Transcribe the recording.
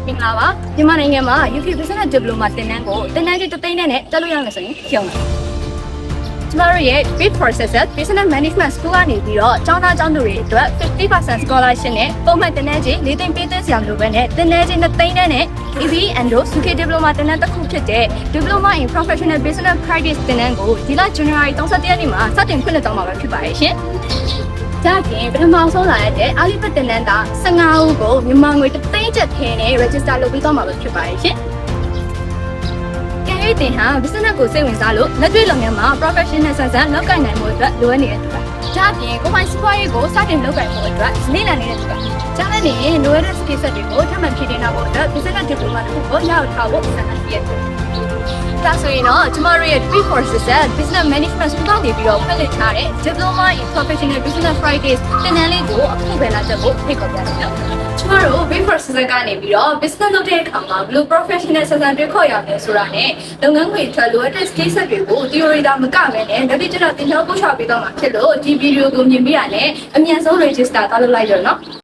မင်္ဂလာပါမြန်မာနိုင်ငံမှာ UK Business Diploma သင်တန်းကိုသင်တန်းကြီးတစ်သိန်းနဲ့တက်လို့ရမယ်ဆိုရင်ရှင်းပါကျမတို့ရဲ့ Big Processes Business Management School ကနေပြီးတော့ကျောင်းသားကျောင်းသူတွေအတွက် 50% scholarship နဲ့ပုံမှန်သင်တန်းကြီး၄သိန်းပေးသွင်းစရာမလိုဘဲနဲ့သင်တန်းကြီး2သိန်းနဲ့ EB&O UK Diploma သင်တန်းတစ်ခုဖြစ်တဲ့ Diploma in Professional Business Practice သင်တန်းကိုဒီလ January 31ရက်နေ့မှာစတင်ဖွင့်လှစ်သွားမှာဖြစ်ပါတယ်ရှင်ကြခင်ပထမဆုံးလာတဲ့အာလီဖတ်တင်နန်းသား15ဦးကိုမြန်မာငွေ3သိန်းကျပ်ထင်းနဲ့ register လုပ်ပြီးတော့မှာဖြစ်ပါတယ်ရှင်။ကဲ၍တင်ဟာ business ကိုစိတ်ဝင်စားလို့လက်တွေ့လုပ်ငန်းမှာ professional ဆန်ဆန်လုပ်ကိုင်နိုင်မှုအတွက်လိုအပ်နေတဲ့သူပါ။ကြခင်ကိုပိုင်စီးပွားရေးကိုစတင်လုပ်ကိုင်မှုအတွက်လေ့လာနေတဲ့သူပါ။ကြားတဲ့နေလိုအပ်တဲ့ skill set တွေကိုထပ်မံဖြည့်တင်တာဖို့အတွက် business diploma တစ်ခုကိုရအောင်ထားဖို့ဆန္ဒရှိရတယ်။ဒါဆိုရင်တော့ကျမတို့ရဲ့ Big Processes Business Management School ကနေပြီးတော့ဖွင့်လှစ်ထားတဲ့ Diploma in Professional Business Practice သင်တန်းလေးကိုအခုပဲလာတက်ဖို့ဖိတ်ခေါ်ပြတယ်နော်။ကျမတို့ Big Processes ကနေပြီးတော့ business လုပ်တဲ့အခါမှာ Blue Professional ဆန်ဆန်တွေ့ခေါ်ရမယ်ဆိုတာနဲ့လုပ်ငန်းခွင်ထွက်လိုအပ်တဲ့ skill set တွေကို theory ဒါမကပဲနဲ့လက်တွေ့ကျတော့သင်ကြားပို့ချပေးတော့မှာဖြစ်လို့ဒီ video ကိုမြင်ပြီးရတဲ့အမြန်ဆုံး register လုပ်လိုက်ရနော်။